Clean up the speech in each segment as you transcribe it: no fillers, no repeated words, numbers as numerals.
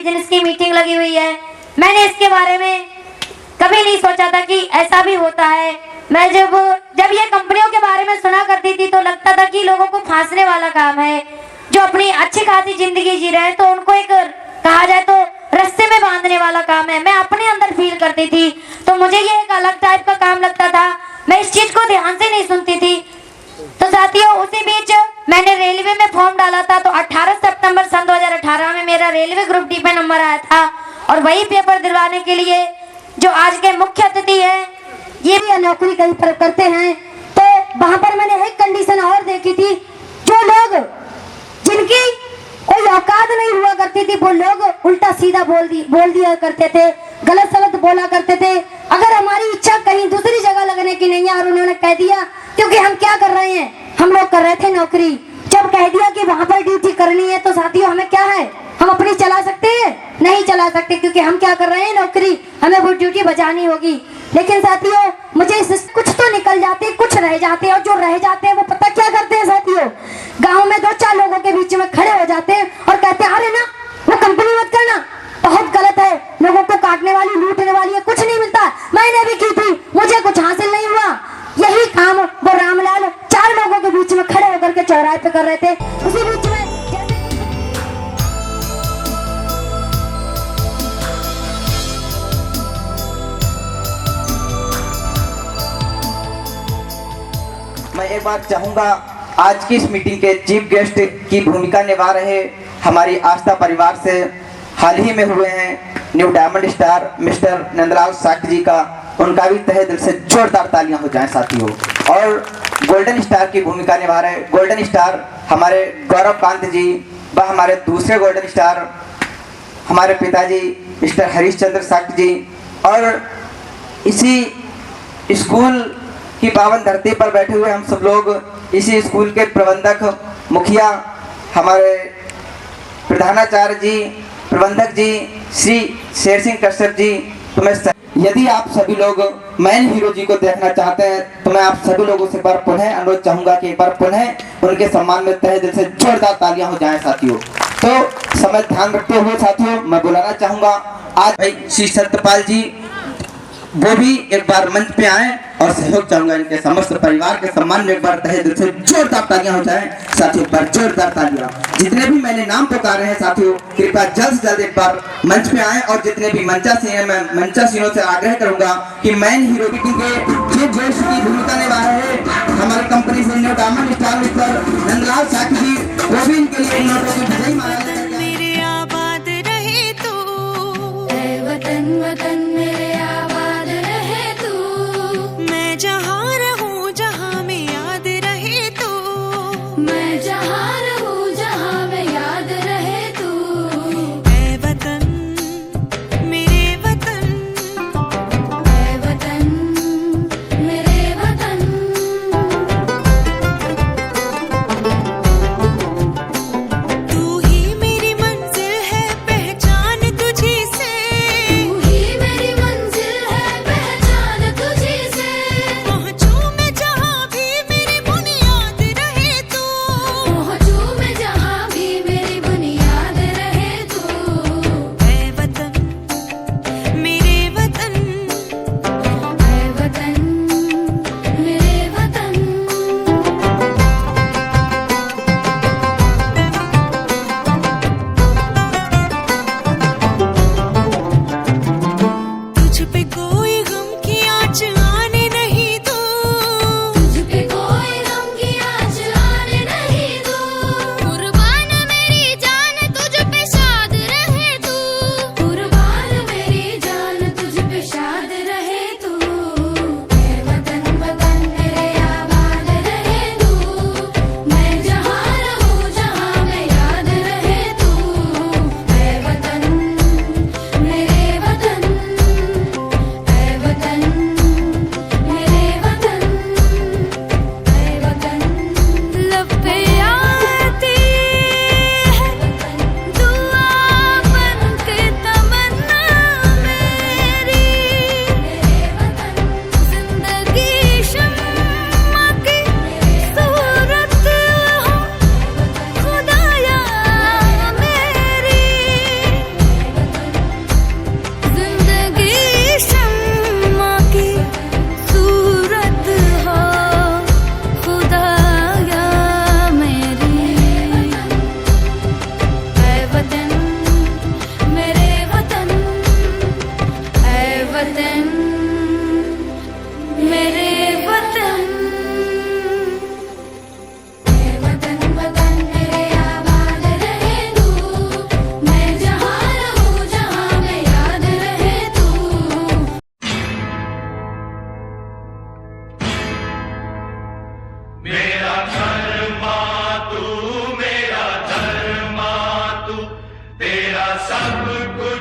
दिन इसकी मीटिंग लगी हुई है। मैंने इसके बारे में कभी नहीं सोचा था कि ऐसा भी होता है। मैं जब ये कंपनियों के बारे में सुना करती थी तो लगता था कि लोगों को फांसने वाला काम है, जो अपनी अच्छी खासी जिंदगी जी रहे हैं तो उनको एक कहा जाए तो रस्ते में बांधने वाला काम है। मैं अपने अंदर फील करती थी तो मुझे ये एक अलग टाइप का काम लगता था। मैं इस चीज को ध्यान से नहीं सुनती थी। तो साथियों, उसी बीच मैंने रेलवे में फॉर्म डाला था तो 18 सितंबर सन 2018 में मेरा रेलवे ग्रुप डी पे नंबर आया था। और वही पेपर दिलवाने के लिए जो आज के मुख्य अतिथि है, ये भी नौकरी कहीं पर करते हैं। तो वहां पर मैंने एक कंडीशन और देखी थी, जो लोग जिनकी कोई औकात नहीं हुआ करती थी वो लोग उल्टा सीधा बोल दिया करते थे, गलत सलत बोला करते थे। अगर हमारी इच्छा कहीं दूसरी जगह लगने की नहीं है और उन्होंने कह दिया, क्योंकि हम क्या कर रहे हैं, हम लोग कर रहे थे नौकरी, जब कह दिया कि वहां पर ड्यूटी करनी है तो साथियों हमें क्या है, हम अपनी चला सकते हैं? नहीं चला सकते, क्योंकि हम क्या कर रहे हैं, नौकरी, हमें वो ड्यूटी बजानी होगी। लेकिन साथियों, मुझे कुछ तो निकल जाते, कुछ रह जाते हैं, और जो रह जाते हैं वो पता क्या करते हैं साथियों, गांव में 2-4 लोगों के बीच में खड़े हो जाते हैं और कहते हैं, अरे ना वो कंपनी मत करना, बहुत गलत है, लोगों को काटने वाली, लूटने वाली है, कुछ नहीं मिलता। मैंने भी की थी, मुझे कुछ हासिल नहीं हुआ। यही काम वो रामलाल 4 लोगों के बीच में खड़े होकर के चौराहे पे कर रहे थे। उसी बीच में मैं एक बार चाहूंगा, आज की इस मीटिंग के चीफ गेस्ट की भूमिका निभा रहे हमारी आस्था परिवार से हाल ही में हुए हैं new diamond star mister Nandlal Sakya ji का, उनका भी तहे दिल से जोरदार तालियां हो जाएं साथियों। और गोल्डन स्टार की भूमिका निभा रहे गोल्डन स्टार हमारे गौरव कांत जी व हमारे दूसरे गोल्डन स्टार हमारे पिताजी मिस्टर हरीशचंद्र साक्य जी। और इसी स्कूल की पावन धरती पर बैठे हुए हम सब लोग, इसी स्कूल के प्रबंधक मुखिया हमारे प्रधानाचार्य जी, प्रबंधक जी श्री शेर सिंह कश्यप जी, तो मैं यदि आप सभी लोग मैन हीरो जी को देखना चाहते हैं तो मैं आप सभी लोगों से एक बार पुनः अनुरोध चाहूंगा कि एक बार पुनः उनके सम्मान में तहे दिल से जोरदार तालियां हो जाएं साथियों। तो समय ध्यान रखते हुए साथियों, मैं बुलाना चाहूंगा आज भाई श्री सत्यपाल जी, वो भी एक बार मंच पे आए और सहयोग चाहूंगा इनके समस्त परिवार के सम्मान में एक बार तहे दिल से जोरदार तालियां हो जाएं साथियों, एक बार जोरदार तालियां। जितने भी मैंने नाम पुकारे हैं साथियों, कृपया जल्द से जल्द एक बार मंच पे आए। और जितने भी मंचासीन हैं, मैं मंचासीनों से आग्रह करूंगा कि मैन हीरो के चीफ गेस्ट की भूमिका निभा रहे हमारी कंपनी से new diamond star mister Nandlal Sakya ji, वो भी इनके लिए नोटों की बधाई माला मेरे आबाद रहे तू, वतन वतन मेरे आबाद रहे तू, मैं जहाँ रहूँ जहाँ में याद रहे तू, मैं जहाँ रहूँ जहाँ में याद रहे तू, ऐ वतन मेरे वतन, ऐ वतन मेरे वतन, तू ही मेरी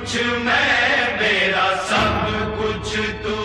कुछ मैं, मेरा सब कुछ तू।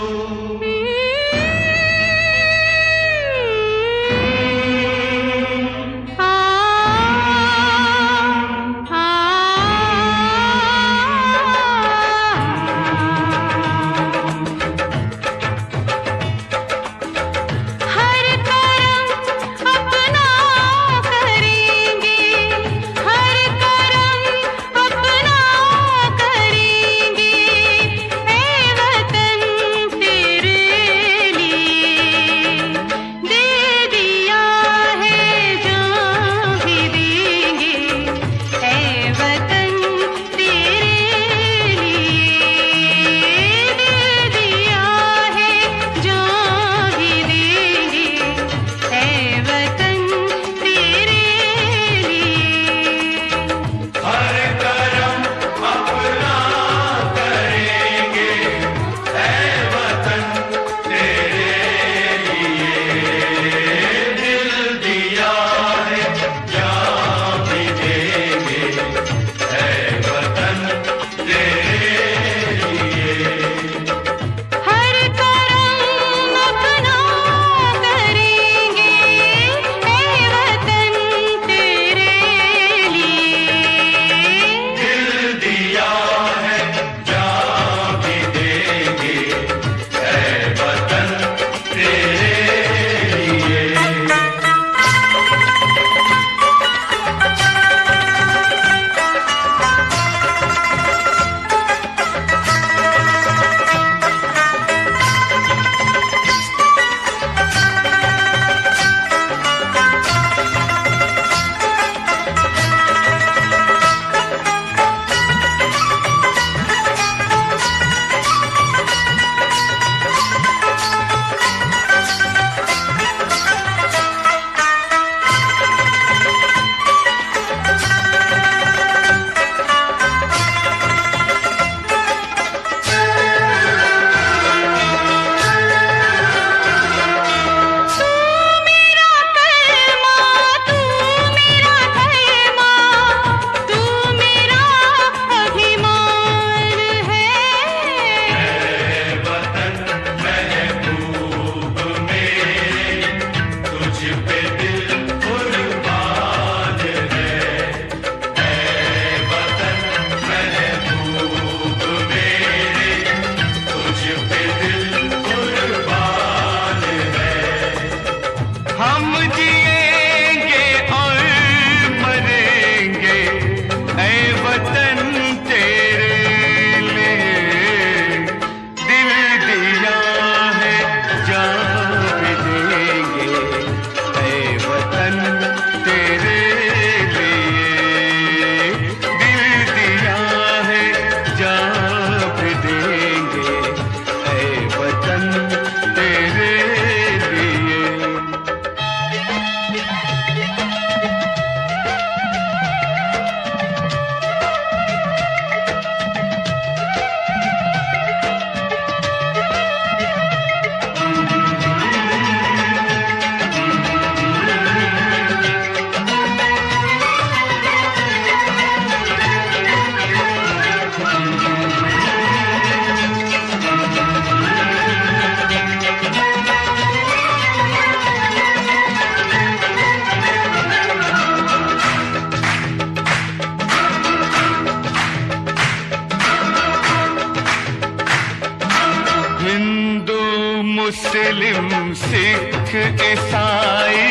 मुस्लिम सिख ईसाई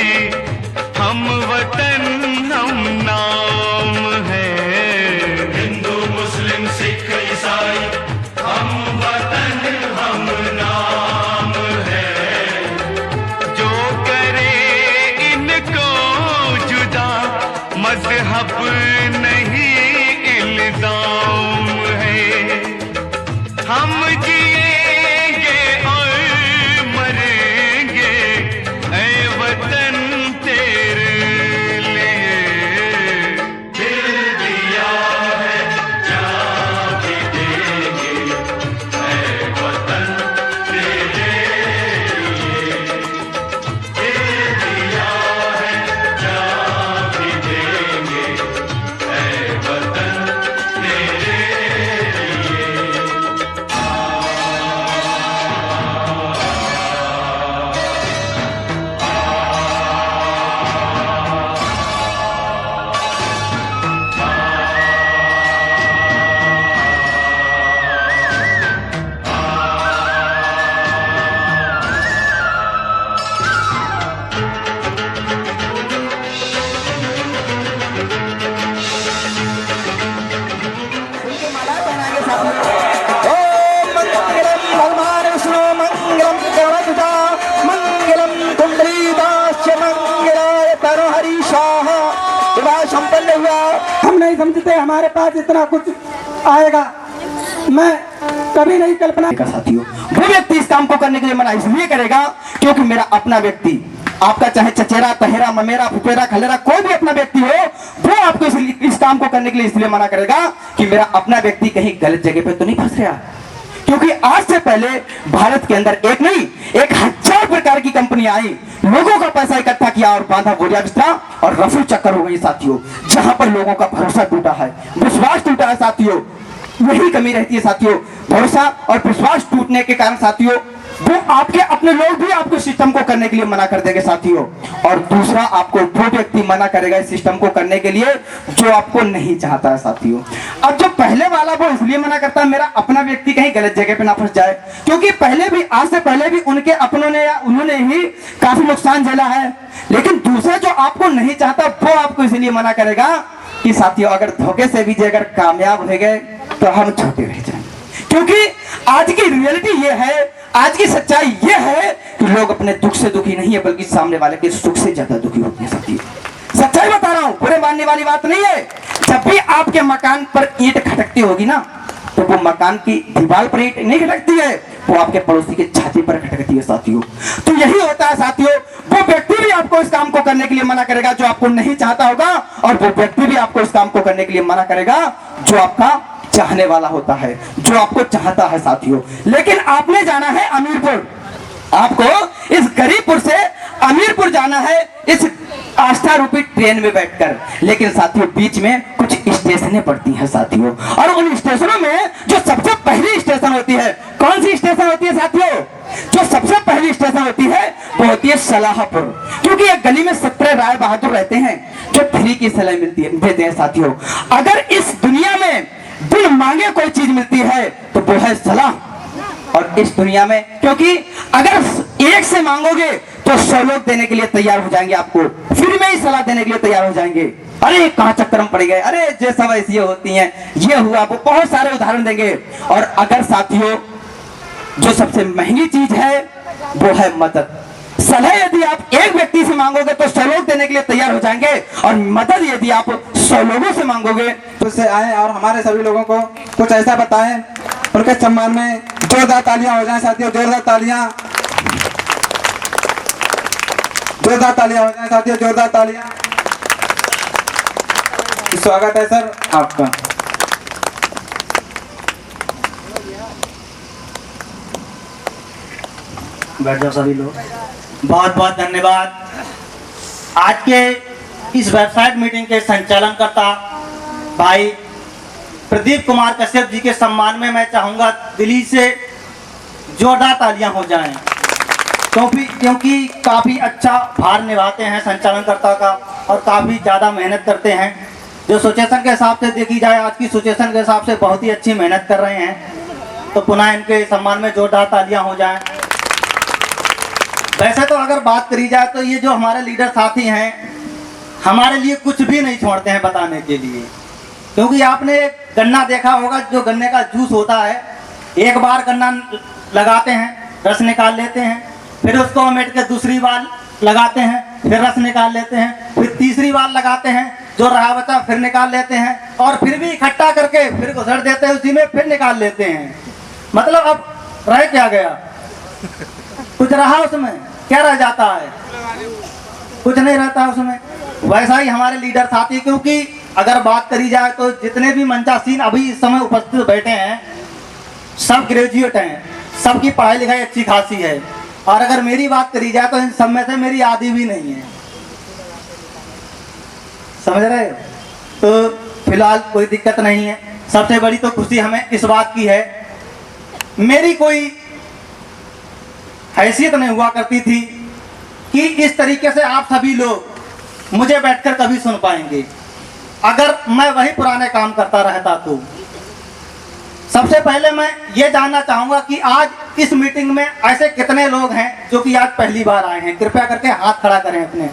हम वतन हम नाम है। हिंदू मुस्लिम सिख ईसाई हम वतन हम नाम है। जो करे इनको जुदा मजहब नहीं इल्जाम है। हम जिएंगे और मरेंगे ऐ वतन तेरे लिए। दिल दिया है जान भी देंगे ओम मंगलम भगवान विष्णु मंगलम गणपतिता मंगलम कुंडलीदास मंगलाय तनहरीशाह। विवाह संपन्न हुआ। हम नहीं समझते हमारे पास इतना कुछ आएगा, मैं कभी नहीं कल्पना। साथियों, वो व्यक्ति इस काम को करने के लिए मना इसलिए करेगा क्योंकि मेरा अपना व्यक्ति, आपका चाहे चचेरा तहेरा ममेरा फुफेरा खलेरा कोई भी अपना व्यक्ति हो, वो आपको इस काम को करने के लिए इसलिए मना करेगा कि मेरा अपना व्यक्ति कहीं गलत जगह पे तो नहीं फंस रहा। क्योंकि आज से पहले भारत के अंदर एक नहीं 1000 प्रकार की कंपनियां आई, लोगों का पैसा इकट्ठा किया और बांधा बोरिया बिस्तरा और रफू चक्कर हो गई साथियों। जहां पर लोगों का भरोसा टूटा है, विश्वास टूटा है साथियों, यही कमी रहती है साथियों। भरोसा और विश्वास टूटने के कारण साथियों वो आपके अपने लोग भी आपको सिस्टम को करने के लिए मना कर देंगे साथियों। और दूसरा, आपको वो व्यक्ति मना करेगा इस सिस्टम को करने के लिए जो आपको नहीं चाहता है साथियों। अब जो पहले वाला वो इसलिए मना करता है मेरा अपना व्यक्ति कहीं गलत जगह पे ना फंस जाए, क्योंकि पहले भी आज से पहले भी उनके अपनों ने या उन्होंने ही काफी नुकसान झेला है। लेकिन दूसरा जो आपको नहीं चाहता वो आपको इसलिए मना करेगा कि साथियों अगर धोखे से भी अगर कामयाब हो गए तो हम छोटे रह जाएंगे। क्योंकि आज की रियलिटी ये है, आज की सच्चाई ये है कि लोग अपने दुख से दुखी नहीं है बल्कि सामने वाले के सुख से ज्यादा दुखी होते हैं साथियों। सच्चाई बता रहा हूं, बुरे मानने वाली बात नहीं है। जब भी आपके मकान पर ईंट खटकती होगी ना, तो वो मकान की दीवार पर ईंट नहीं खटकती है, वो आपके पड़ोसी के छाती पर खटकती है साथियों। तो यही होता है साथियों, वो व्यक्ति भी आपको इस काम को करने के लिए मना करेगा जो आपको नहीं चाहता होगा, और वो व्यक्ति भी आपको इस काम को करने के लिए मना करेगा जो आपका चाहने वाला होता है, जो आपको चाहता है साथियों। लेकिन आपने जाना है अमीरपुर, आपको इस गरीबपुर से अमीरपुर जाना है इस आस्था रूपी ट्रेन में बैठकर। लेकिन साथियों बीच में कुछ स्टेशनें पड़ती हैं साथियों, और उन स्टेशनों में जो सबसे पहली स्टेशन होती है, कौन सी स्टेशन होती है साथियों? जो सबसे पहली स्टेशन होती है वो होती है सलाहपुर, क्योंकि एक गली में 17 राय बहादुर रहते हैं जो फ्री की सलाह देते हैं साथियों। अगर इस दुनिया में बिन मांगे कोई चीज मिलती है तो वो है सलाह। और इस दुनिया में क्योंकि अगर एक से मांगोगे तो 100 लोग देने के लिए तैयार हो जाएंगे, आपको फ्री में ही सलाह देने के लिए तैयार हो जाएंगे। अरे कहां चक्कर में पड़ गए, अरे ये सब ऐसी होती हैं, ये हुआ, वो बहुत सारे उदाहरण देंगे। और अगर साथियों जो सबसे महंगी चीज है वो है मदद। सलाह यदि आप एक व्यक्ति से मांगोगे तो 100 लोग देने के लिए तैयार हो जाएंगे, और मदद यदि आप 100 लोगों से मांगोगे तो उससे आए और हमारे सभी लोगों को कुछ ऐसा बताएं, उनके सम्मान में जोरदार तालियां हो जाएं साथियों, जोरदार तालियां, जोरदार तालियां हो जाएं साथियों, जोरदार तालियां। स्वागत है सर आपका। बैठ जाओ सभी लोग। बहुत बहुत धन्यवाद। आज के इस वेबसाइट मीटिंग के संचालनकर्ता भाई प्रदीप कुमार कश्यप जी के सम्मान में मैं चाहूँगा दिल्ली से जोरदार तालियां हो जाएं, क्योंकि काफ़ी अच्छा भार निभाते हैं संचालनकर्ता का और काफ़ी ज़्यादा मेहनत करते हैं। जो सिचुएशन के हिसाब से देखी जाए, आज की सिचुएशन के हिसाब से बहुत ही अच्छी मेहनत कर रहे हैं, तो पुनः इनके सम्मान में जोरदार तालियां हो जाएं। वैसे तो अगर बात करी जाए तो ये जो हमारे लीडर साथी हैं हमारे लिए कुछ भी नहीं छोड़ते हैं बताने के लिए, क्योंकि आपने गन्ना देखा होगा, जो गन्ने का जूस होता है, एक बार गन्ना लगाते हैं, रस निकाल लेते हैं, फिर उसको अमेट के दूसरी बार लगाते हैं, फिर रस निकाल लेते हैं, फिर तीसरी बार लगाते हैं, जो रहा बचा फिर निकाल लेते हैं, और फिर भी इकट्ठा करके फिर घुसड़ देते हैं उसी में, फिर निकाल लेते हैं। मतलब अब रह क्या गया, कुछ रहा उसमें, क्या रह जाता है? कुछ नहीं रहता उसमें। वैसा ही हमारे लीडर साथी, क्योंकि अगर बात करी जाए तो जितने भी मंचासीन अभी इस समय उपस्थित बैठे हैं सब ग्रेजुएट हैं, सबकी पढ़ाई लिखाई अच्छी खासी है, और अगर मेरी बात करी जाए तो इन सब में से मेरी आदि भी नहीं है, समझ रहे हो? तो फिलहाल कोई दिक्कत नहीं है। सबसे बड़ी तो खुशी हमें इस बात की है, मेरी कोई हैसियत नहीं हुआ करती थी कि इस तरीके से आप सभी लोग मुझे बैठकर कभी सुन पाएंगे। अगर मैं वही पुराने काम करता रहता तो सबसे पहले मैं ये जानना चाहूंगा कि आज इस मीटिंग में ऐसे कितने लोग हैं जो कि आज पहली बार आए हैं। कृपया करके हाथ खड़ा करें अपने।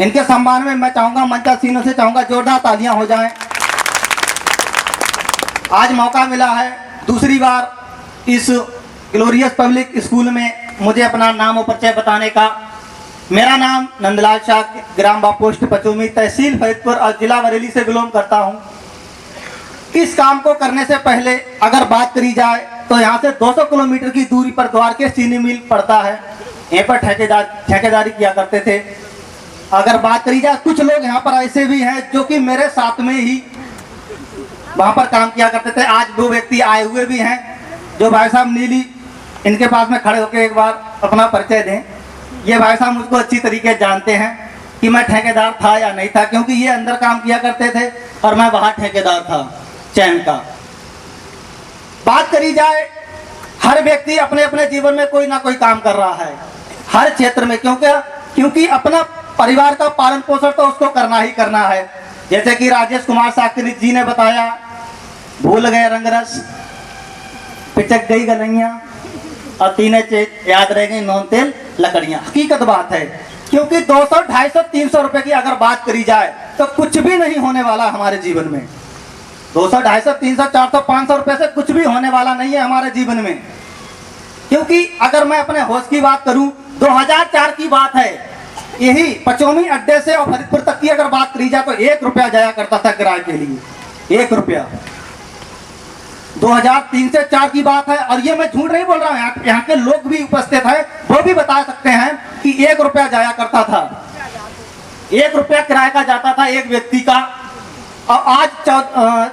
इनके सम्मान में मैं चाहूंगा, मंचासीनों से चाहूंगा जोरदार तालियां हो जाएं। आज मौका मिला है दूसरी बार इस ग्लोरियस पब्लिक स्कूल में मुझे अपना नाम और परिचय बताने का। मेरा नाम नंदलाल शाह, ग्राम बापोस्ट पचोमी, तहसील फरीदपुर और जिला बरेली से बिलोंग करता हूँ। इस काम को करने से पहले अगर बात करी जाए तो यहाँ से 200 किलोमीटर की दूरी पर द्वारकेश चीनी मिल पड़ता है। यहाँ पर ठेकेदारी किया करते थे। अगर बात करी जाए, कुछ लोग यहाँ पर ऐसे भी हैं जो कि मेरे साथ में ही वहाँ पर काम किया करते थे। आज 2 व्यक्ति आए हुए भी हैं जो भाई साहब नीली, इनके पास में खड़े होकर एक बार अपना परिचय दें। ये भाई साहब मुझको अच्छी तरीके जानते हैं कि मैं ठेकेदार था या नहीं था, क्योंकि ये अंदर काम किया करते थे और मैं बाहर ठेकेदार था चैन का। बात करी जाए, हर व्यक्ति अपने अपने जीवन में कोई ना कोई काम कर रहा है हर क्षेत्र में, क्योंकि अपना परिवार का पालन पोषण तो उसको करना ही करना है। जैसे कि राजेश कुमार शास्त्री जी ने बताया, भूल गए रंगरस, पिचक गई गलैया और तीने चेत याद रह गई नौन तेल लकड़ियां। हकीकत बात है, क्योंकि 200, 250, 300 रुपए की अगर बात करी जाए तो कुछ भी नहीं होने वाला हमारे जीवन में। 200, 250, 300, 400, 500 रुपए से कुछ भी होने वाला नहीं है हमारे जीवन में। क्योंकि अगर मैं अपने होश की बात करूं, 2004 की बात है, यही पचोमी अड्डे से और फरीदपुर तक की अगर बात करी जाए तो 1 रुपया जाया करता था किराए के लिए, 1 रुपया। 2003 से 4 की बात है, और ये मैं झूठ नहीं बोल रहा हूँ, यहाँ के लोग भी उपस्थित हैं, वो भी बता सकते हैं कि 1 रुपया जाया करता था। 1 रुपया किराए का जाता था एक व्यक्ति का। और आज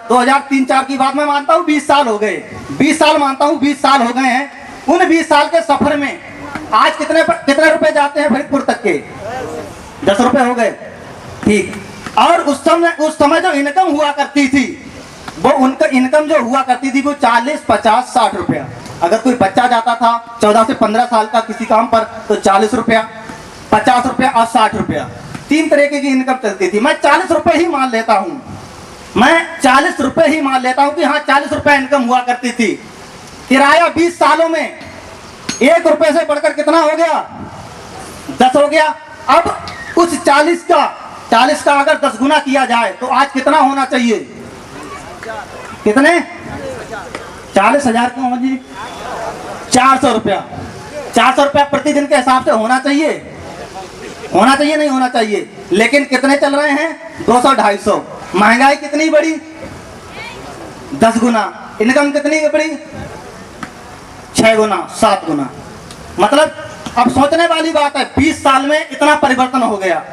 2003-4 की बात मैं मानता हूँ 20 साल हो गए, 20 साल मानता हूँ 20 साल हो गए हैं। उन 20 साल के सफर में आज कितने रुपए जाते हैं फरीदपुर तक के? 10 रुपए हो गए, ठीक। और उस समय जो इनकम हुआ करती थी, वो उनका इनकम जो हुआ करती थी वो 40, 50, 60 रुपया। अगर कोई बच्चा जाता था 14 से 15 साल का किसी काम पर तो 40 रुपया, 50 रुपया और 60 रुपया, 3 तरीके की इनकम चलती थी। मैं 40 रुपए ही मान लेता हूँ, मैं 40 रुपए ही मान लेता हूँ कि हाँ 40 रुपया इनकम हुआ करती थी। किराया 20 सालों में 1 रुपए से बढ़कर कितना हो गया? 10 हो गया। अब उस 40 का अगर 10 गुना किया जाए तो आज कितना होना चाहिए? कितने? 40,000 क्यों हो जी? 400 रुपया, 400 रुपया प्रतिदिन के हिसाब से होना चाहिए, होना चाहिए नहीं होना चाहिए। लेकिन कितने चल रहे हैं? 200, 250। महंगाई कितनी बढ़ी? 10 गुना। इनकम कितनी बढ़ी? 6 गुना, 7 गुना। मतलब अब सोचने वाली बात है, 20 साल में इतना परिवर्तन हो गया,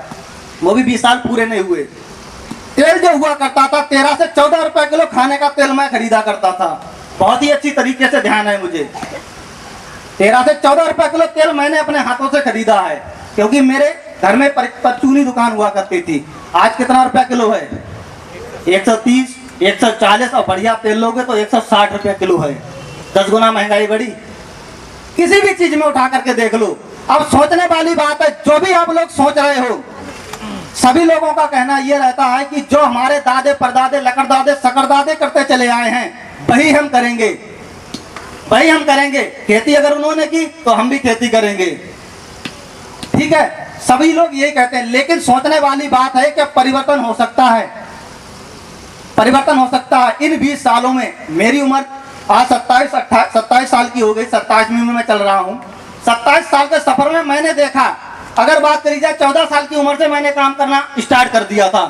वो भी 20 साल पूरे नहीं हुए। तेल जो हुआ करता था 13 से 14 रुपए किलो खाने का तेल मैं खरीदा करता था, बहुत ही अच्छी तरीके से ध्यान है मुझे। 13 से 14 रुपए किलो तेल मैंने अपने हाथों से खरीदा है, क्योंकि मेरे घर में परचूनी दुकान हुआ करती थी। आज कितना रुपया किलो है? 130, 140 और बढ़िया तेल लोगे तो 160 रुपया किलो है। 10 गुना महंगाई बढ़ी। किसी भी चीज में उठा करके देख लो। अब सोचने वाली बात है, जो भी आप लोग सोच रहे हो, सभी लोगों का कहना यह रहता है कि जो हमारे दादे परदादे लकड़दादे सकरदादे करते चले आए हैं वही हम करेंगे, वही हम करेंगे। खेती अगर उन्होंने की तो हम भी खेती करेंगे, ठीक है, सभी लोग यही कहते हैं। लेकिन सोचने वाली बात है कि परिवर्तन हो सकता है, परिवर्तन हो सकता है। इन 20 सालों में मेरी उम्र आज 27 साल की हो गई, 27वीं में मैं चल रहा हूँ। 27 साल के सफर में मैंने देखा, अगर बात करी जाए 14 साल की उम्र से मैंने काम करना स्टार्ट कर दिया था,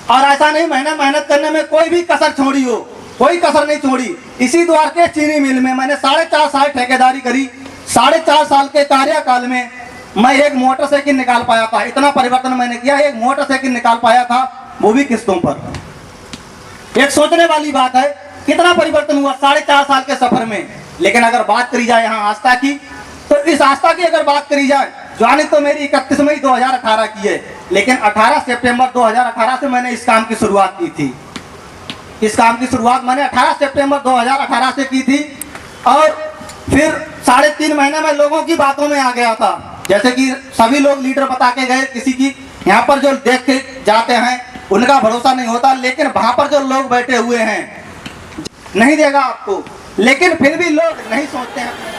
और ऐसा नहीं मैंने मेहनत करने में कोई भी कसर छोड़ी हो, कोई कसर नहीं छोड़ी। इसी द्वारकेश चीनी मिल में मैंने 4.5 साल ठेकेदारी करी। 4.5 साल के कार्यकाल में मैं एक मोटरसाइकिल निकाल पाया था। इतना परिवर्तन मैंने किया, एक मोटरसाइकिल निकाल पाया था, वो भी किस्तों पर। एक सोचने वाली बात है कितना परिवर्तन हुआ 4.5 साल के सफर में। लेकिन अगर बात करी जाए यहाँ आस्था की, तो इस आस्था की अगर बात करी जाए, ज्वाइनिंग तो मेरी 31 मई 2018 की है, लेकिन 18 सितंबर 2018 से मैंने इस काम की शुरुआत की थी। इस काम की शुरुआत मैंने 18 सितंबर 2018 से की थी, और फिर 3.5 महीने में लोगों की बातों में आ गया था। जैसे कि सभी लोग लीडर बता के गए, किसी की यहाँ पर जो देख के जाते हैं उनका भरोसा नहीं होता, लेकिन वहां पर जो लोग बैठे हुए हैं नहीं देगा आपको, लेकिन फिर भी लोग नहीं सोचते हैं।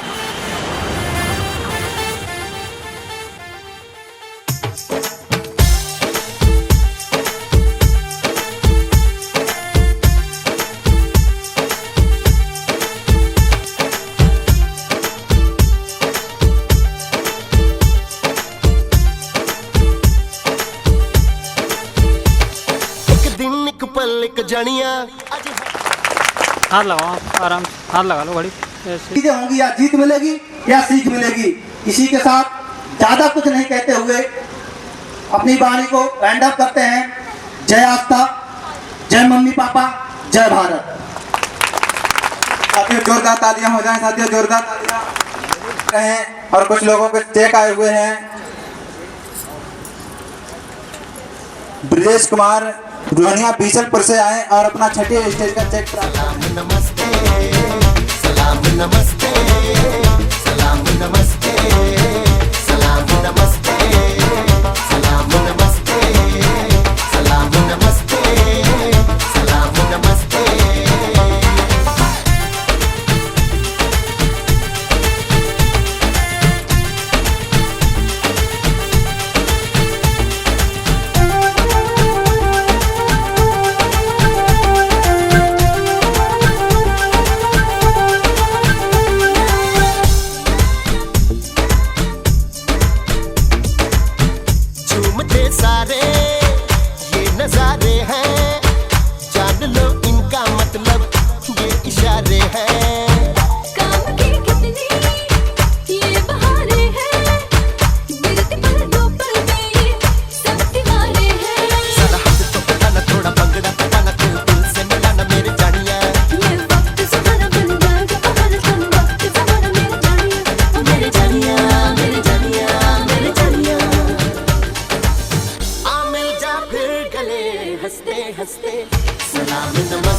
जानिया हाथ लगाओ आराम से, हाथ लगा लो घड़ी ऐसे। चीजें होंगी, या जीत मिलेगी या सीख मिलेगी। इसी के साथ ज्यादा कुछ नहीं कहते हुए अपनी वाणी को एंड अप करते हैं। जय आस्था, जय मम्मी पापा, जय भारत। साथियों जोरदार तालियां हो जाएं, साथियों जोरदार तालियां कहें। और कुछ लोगों के चेक आए हुए हैं। ब्रजेश कुमार रोहनिया बीसलपुर से आए और अपना छठी स्टेज का चेक प्राप्त। नमस्ते सलाम नमस्ते सलाम नमस्ते सलाम नमस्ते सलाम नमस्ते सलाम नमस्ते सलाम नमस्ते। सारे ये नजारे हैं, जान लो इनका मतलब ये इशारे हैं। काम की कितनी ये बहारे हैं, गिरती पर्दों पर मेरी सब दीवारें हैं। सारा हाथ तो पटाना, थोड़ा भंगड़ा पटाना, तू दिल से मिलाना मेरे जानिया। ये वक्त सुहाना बन जाएगा पहाड़, तुम वक्त सुहाना मेरे जानिया, ओ मेरे जानिया, मेरे जानिया, मेरे जानिया। आ मिल जा फिर गले हंसते हंसते सलाम नमस्ते।